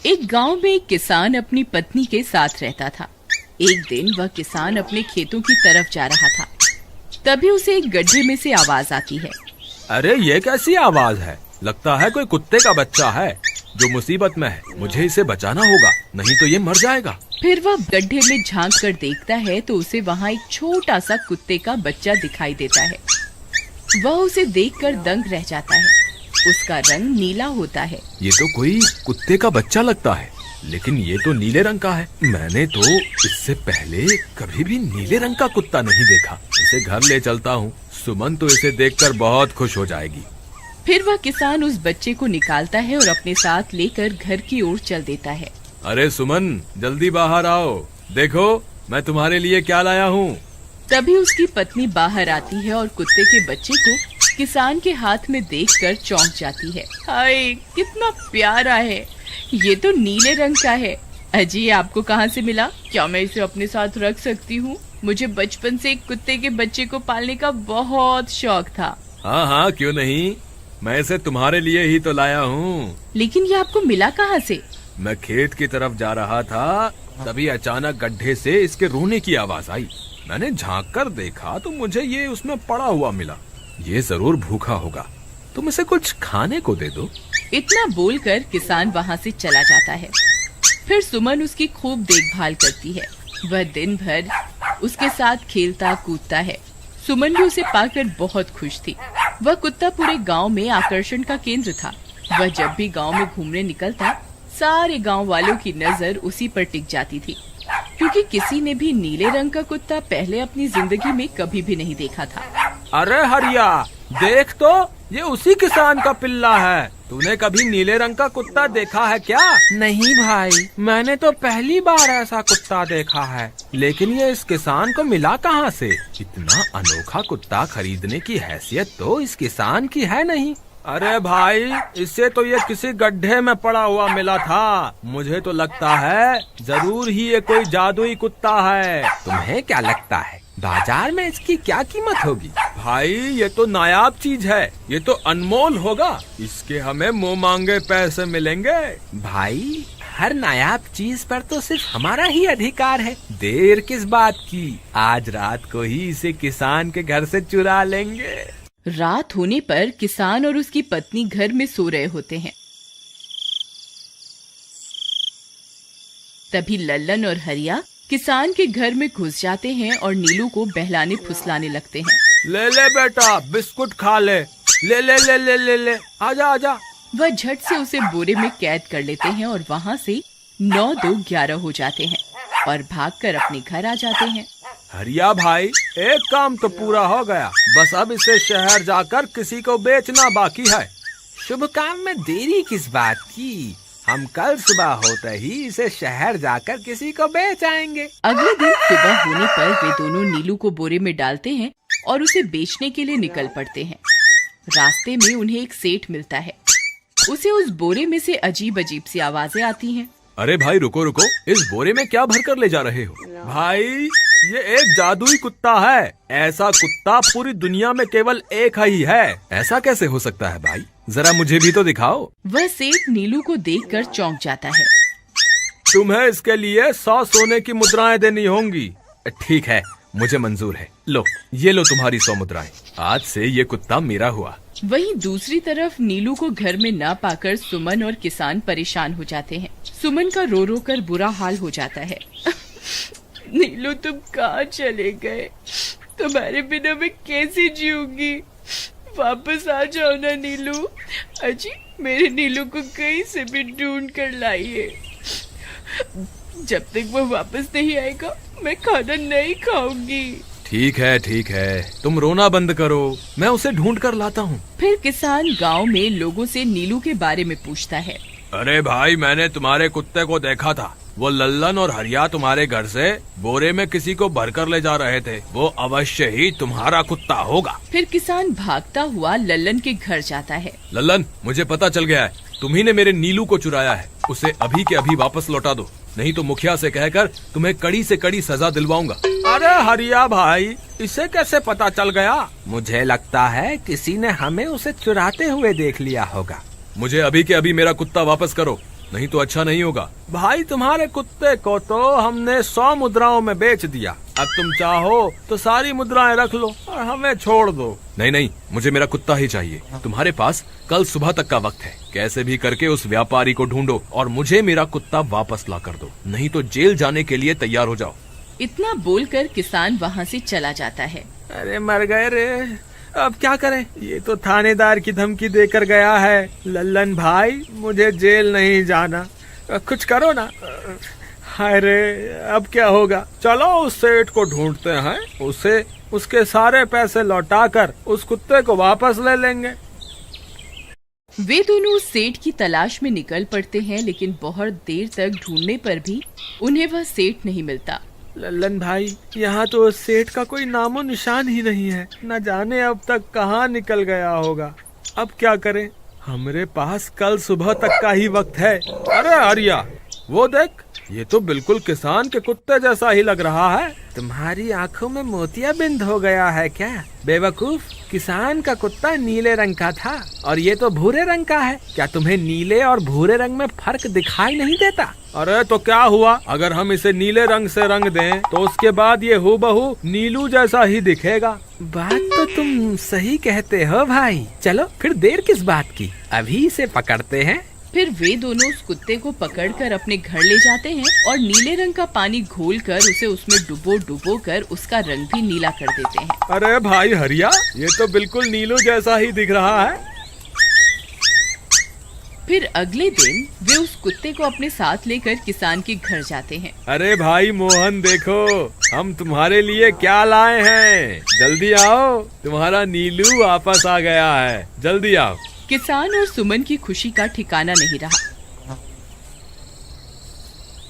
एक गांव में एक किसान अपनी पत्नी के साथ रहता था। एक दिन वह किसान अपने खेतों की तरफ जा रहा था। तभी उसे एक गड्ढे में से आवाज आती है। अरे ये कैसी आवाज है? लगता है कोई कुत्ते का बच्चा है जो मुसीबत में है। मुझे इसे बचाना होगा, नहीं तो ये मर जाएगा। फिर वह गड्ढे में झांक कर देखता है तो उसे वहाँ एक छोटा सा कुत्ते का बच्चा दिखाई देता है। वह उसे देखकर दंग रह जाता है। उसका रंग नीला होता है। ये तो कोई कुत्ते का बच्चा लगता है, लेकिन ये तो नीले रंग का है। मैंने तो इससे पहले कभी भी नीले रंग का कुत्ता नहीं देखा। इसे घर ले चलता हूँ। सुमन तो इसे देखकर बहुत खुश हो जाएगी। फिर वह किसान उस बच्चे को निकालता है और अपने साथ लेकर घर की ओर चल देता है। अरे सुमन, जल्दी बाहर आओ, देखो मैं तुम्हारे लिए क्या लाया हूँ। तभी उसकी पत्नी बाहर आती है और कुत्ते के बच्चे को किसान के हाथ में देखकर चौंक जाती है। हाय, कितना प्यारा है। ये तो नीले रंग का है। अजी, आपको कहाँ से मिला? क्या मैं इसे अपने साथ रख सकती हूँ? मुझे बचपन से एक कुत्ते के बच्चे को पालने का बहुत शौक था। हाँ हाँ, क्यों नहीं, मैं इसे तुम्हारे लिए ही तो लाया हूँ। लेकिन ये आपको मिला कहाँ से? मैं खेत की तरफ जा रहा था, तभी अचानक गड्ढे से इसके रोने की आवाज आई। मैंने झांक कर देखा तो मुझे ये उसमें पड़ा हुआ मिला। ये जरूर भूखा होगा, तुम इसे कुछ खाने को दे दो। इतना बोलकर किसान वहाँ से चला जाता है। फिर सुमन उसकी खूब देखभाल करती है। वह दिन भर उसके साथ खेलता कूदता है। सुमन भी उसे पाकर बहुत खुश थी। वह कुत्ता पूरे गांव में आकर्षण का केंद्र था। वह जब भी गांव में घूमने निकलता, सारे गांव वालों की नजर उसी पर टिक जाती थी, क्योंकि किसी ने भी नीले रंग का कुत्ता पहले अपनी जिंदगी में कभी भी नहीं देखा था। अरे हरिया, देख तो, ये उसी किसान का पिल्ला है। तूने कभी नीले रंग का कुत्ता देखा है क्या? नहीं भाई, मैंने तो पहली बार ऐसा कुत्ता देखा है। लेकिन ये इस किसान को मिला कहाँ से? इतना अनोखा कुत्ता खरीदने की हैसियत तो इस किसान की है नहीं। अरे भाई, इससे तो ये किसी गड्ढे में पड़ा हुआ मिला था। मुझे तो लगता है जरूर ही ये कोई जादुई कुत्ता है। तुम्हें क्या लगता है बाजार में इसकी क्या कीमत होगी? भाई, ये तो नायाब चीज है, ये तो अनमोल होगा। इसके हमें मुंह मांगे पैसे मिलेंगे। भाई, हर नायाब चीज पर तो सिर्फ हमारा ही अधिकार है। देर किस बात की, आज रात को ही इसे किसान के घर से चुरा लेंगे। रात होने पर किसान और उसकी पत्नी घर में सो रहे होते हैं। तभी लल्लन और हरिया किसान के घर में घुस जाते हैं और नीलू को बहलाने फुसलाने लगते हैं। ले ले बेटा, बिस्कुट खा ले। ले ले ले ले ले ले, आजा आजा। वह झट से उसे बोरे में कैद कर लेते हैं और वहाँ से 9-2-11 हो जाते हैं और भागकर अपने घर आ जाते हैं। हरिया भाई, एक काम तो पूरा हो गया, बस अब इसे शहर जाकर किसी को बेचना बाकी है। शुभ काम में देरी किस बात की? हम कल सुबह होते ही इसे शहर जाकर किसी को बेच आएंगे। अगले दिन सुबह होने पर वे दोनों नीलू को बोरे में डालते हैं और उसे बेचने के लिए निकल पड़ते हैं। रास्ते में उन्हें एक सेठ मिलता है। उसे उस बोरे में से अजीब अजीब सी आवाजें आती हैं। अरे भाई, रुको रुको, इस बोरे में क्या भर कर ले जा रहे हो? भाई, ये एक जादुई कुत्ता है। ऐसा कुत्ता पूरी दुनिया में केवल एक ही है। ऐसा कैसे हो सकता है भाई? जरा मुझे भी तो दिखाओ। वह सेठ नीलू को देखकर चौंक जाता है। तुम्हें इसके लिए 100 सोने की मुद्राएं देनी होंगी। ठीक है, मुझे मंजूर है। लो, ये लो तुम्हारी 100 मुद्राएं। आज से ये कुत्ता मेरा हुआ। वहीं दूसरी तरफ नीलू को घर में न पाकर सुमन और किसान परेशान हो जाते हैं। सुमन का रो रो कर बुरा हाल हो जाता है। नीलू, तुम कहाँ चले गए? तुम्हारे बिना मैं कैसे जीऊंगी? वापस आ जाओ ना नीलू। अजी, मेरे नीलू को कहीं से भी ढूंढ कर लाइए। जब तक वो वापस नहीं आएगा मैं खाना नहीं खाऊंगी। ठीक है, तुम रोना बंद करो, मैं उसे ढूंढ कर लाता हूँ। फिर किसान गांव में लोगों से नीलू के बारे में पूछता है। अरे भाई, मैंने तुम्हारे कुत्ते को देखा था। वो लल्लन और हरिया तुम्हारे घर से बोरे में किसी को भरकर ले जा रहे थे। वो अवश्य ही तुम्हारा कुत्ता होगा। फिर किसान भागता हुआ लल्लन के घर जाता है। लल्लन, मुझे पता चल गया है, तुम्ही ने मेरे नीलू को चुराया है। उसे अभी के अभी वापस लौटा दो, नहीं तो मुखिया से कहकर तुम्हें कड़ी से कड़ी सजा दिलवाऊंगा। अरे हरिया भाई, इसे कैसे पता चल गया? मुझे लगता है किसी ने हमें उसे चुराते हुए देख लिया होगा। मुझे अभी के अभी मेरा कुत्ता वापस करो, नहीं तो अच्छा नहीं होगा। भाई तुम्हारे कुत्ते को तो हमने 100 मुद्राओं में बेच दिया, अब तुम चाहो तो सारी मुद्राएं रख लो और हमें छोड़ दो। नहीं नहीं, मुझे मेरा कुत्ता ही चाहिए। तुम्हारे पास कल सुबह तक का वक्त है, कैसे भी करके उस व्यापारी को ढूंढो और मुझे मेरा कुत्ता वापस ला कर दो, नहीं तो जेल जाने के लिए तैयार हो जाओ। इतना बोलकर किसान वहाँ से चला जाता है। अरे मर गए रे, अब क्या करें, ये तो थानेदार की धमकी देकर गया है। लल्लन भाई, मुझे जेल नहीं जाना, कुछ करो ना। हाय रे, अब क्या होगा। चलो उस सेठ को ढूंढते हैं, उसे उसके सारे पैसे लौटाकर उस कुत्ते को वापस ले लेंगे। वे दोनों उस सेठ की तलाश में निकल पड़ते हैं, लेकिन बहुत देर तक ढूंढने पर भी उन्हें वह सेठ नहीं मिलता। लल्लन भाई, यहाँ तो उस सेठ का कोई नामो निशान ही नहीं है, न जाने अब तक कहाँ निकल गया होगा। अब क्या करें, हमारे पास कल सुबह तक का ही वक्त है। अरे आर्या, वो देख, ये तो बिल्कुल किसान के कुत्ते जैसा ही लग रहा है। तुम्हारी आंखों में मोतियाबिंद हो गया है क्या बेवकूफ? किसान का कुत्ता नीले रंग का था और ये तो भूरे रंग का है। क्या तुम्हें नीले और भूरे रंग में फर्क दिखाई नहीं देता? अरे तो क्या हुआ, अगर हम इसे नीले रंग से रंग दें तो उसके बाद ये हूबहू नीलू जैसा ही दिखेगा। बात तो तुम सही कहते हो भाई, चलो फिर देर किस बात की, अभी इसे पकड़ते हैं। फिर वे दोनों उस कुत्ते को पकड़कर अपने घर ले जाते हैं और नीले रंग का पानी घोलकर उसे उसमें डुबो कर उसका रंग भी नीला कर देते हैं। अरे भाई हरिया, ये तो बिल्कुल नीलू जैसा ही दिख रहा है। फिर अगले दिन वे उस कुत्ते को अपने साथ लेकर किसान के घर जाते हैं। अरे भाई मोहन, देखो हम तुम्हारे लिए क्या लाए हैं, जल्दी आओ, तुम्हारा नीलू वापस आ गया है, जल्दी आओ। किसान और सुमन की खुशी का ठिकाना नहीं रहा।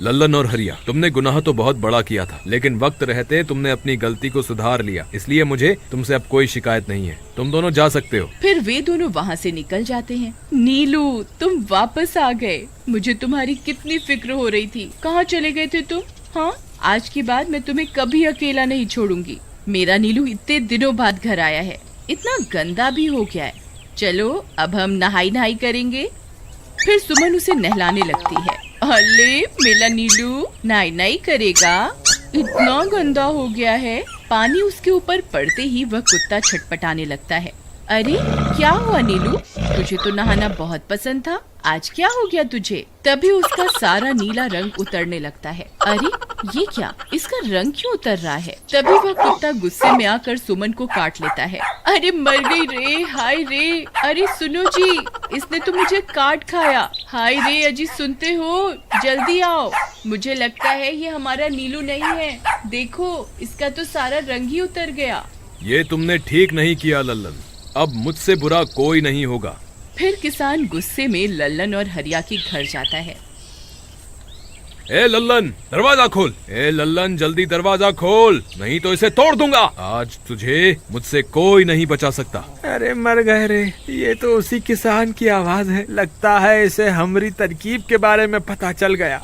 लल्लन और हरिया, तुमने गुनाह तो बहुत बड़ा किया था, लेकिन वक्त रहते तुमने अपनी गलती को सुधार लिया, इसलिए मुझे तुमसे अब कोई शिकायत नहीं है, तुम दोनों जा सकते हो। फिर वे दोनों वहाँ से निकल जाते हैं। नीलू, तुम वापस आ गए, मुझे तुम्हारी कितनी फिक्र हो रही थी, कहाँ चले गए थे तुम? हाँ, आज के बाद मैं तुम्हें कभी अकेला नहीं छोड़ूंगी। मेरा नीलू इतने दिनों बाद घर आया है, इतना गंदा भी हो गया है। चलो अब हम नहाई करेंगे। फिर सुमन उसे नहलाने लगती है। अले मेरा नीलू नहाई करेगा, इतना गंदा हो गया है। पानी उसके ऊपर पड़ते ही वह कुत्ता छटपटाने लगता है। अरे क्या हुआ नीलू, तुझे तो नहाना बहुत पसंद था, आज क्या हो गया तुझे? तभी उसका सारा नीला रंग उतरने लगता है। अरे ये क्या, इसका रंग क्यों उतर रहा है? तभी वह कुत्ता गुस्से में आकर सुमन को काट लेता है। अरे मर गई रे, हाय रे, अरे सुनो जी, इसने तो मुझे काट खाया। हाय रे अजी, सुनते हो, जल्दी आओ, मुझे लगता है ये हमारा नीलू नहीं है, देखो इसका तो सारा रंग ही उतर गया। ये तुमने ठीक नहीं किया लल्लन, अब मुझसे बुरा कोई नहीं होगा। फिर किसान गुस्से में लल्लन और हरिया के घर जाता है। ए लल्लन, दरवाजा खोल। ए लल्लन, जल्दी दरवाजा खोल, नहीं तो इसे तोड़ दूंगा। आज तुझे मुझसे कोई नहीं बचा सकता। अरे मर गए रे, ये तो उसी किसान की आवाज है, लगता है इसे हमारी तरकीब के बारे में पता चल गया।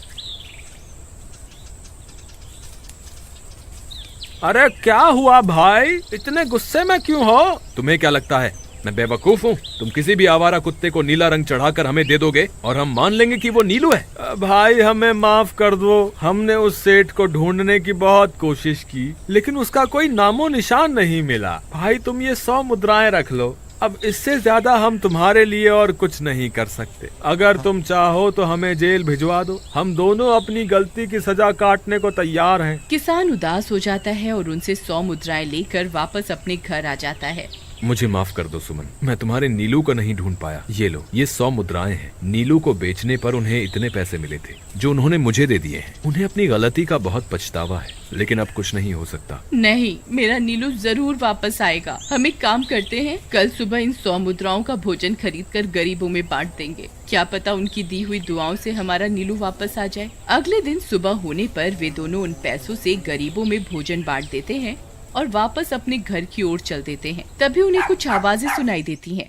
अरे क्या हुआ भाई, इतने गुस्से में क्यों हो? तुम्हें क्या लगता है मैं बेवकूफ हूँ? तुम किसी भी आवारा कुत्ते को नीला रंग चढ़ाकर हमें दे दोगे और हम मान लेंगे कि वो नीलू है? भाई हमें माफ कर दो, हमने उस सेठ को ढूंढने की बहुत कोशिश की, लेकिन उसका कोई नामो निशान नहीं मिला। भाई तुम ये 100 मुद्राएं रख लो, अब इससे ज्यादा हम तुम्हारे लिए और कुछ नहीं कर सकते। अगर तुम चाहो तो हमें जेल भिजवा दो, हम दोनों अपनी गलती की सजा काटने को तैयार हैं। किसान उदास हो जाता है और उनसे 100 मुद्राएं लेकर वापस अपने घर आ जाता है। मुझे माफ कर दो सुमन, मैं तुम्हारे नीलू को नहीं ढूंढ पाया। ये लो, ये 100 मुद्राएं हैं। नीलू को बेचने पर उन्हें इतने पैसे मिले थे जो उन्होंने मुझे दे दिए हैं। उन्हें अपनी गलती का बहुत पछतावा है, लेकिन अब कुछ नहीं हो सकता। नहीं, मेरा नीलू जरूर वापस आएगा। हम एक काम करते हैं, कल सुबह इन 100 मुद्राओं का भोजन खरीदकर गरीबों में बांट देंगे, क्या पता उनकी दी हुई दुआओं से हमारा नीलू वापस आ जाए। अगले दिन सुबह होने पर वे दोनों उन पैसों से गरीबों में भोजन बांट देते हैं और वापस अपने घर की ओर चल देते हैं। तभी उन्हें कुछ आवाजें सुनाई देती हैं।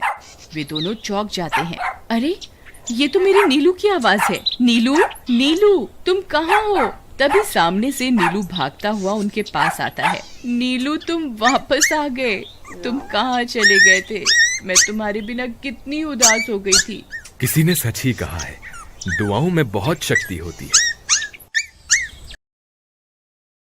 वे दोनों चौंक जाते हैं। अरे ये तो मेरे नीलू की आवाज है। नीलू, नीलू तुम कहाँ हो? तभी सामने से नीलू भागता हुआ उनके पास आता है। नीलू तुम वापस आ गए, तुम कहाँ चले गए थे? मैं तुम्हारे बिना कितनी उदास हो गई थी। किसी ने सच ही कहा है, दुआओं में बहुत शक्ति होती है।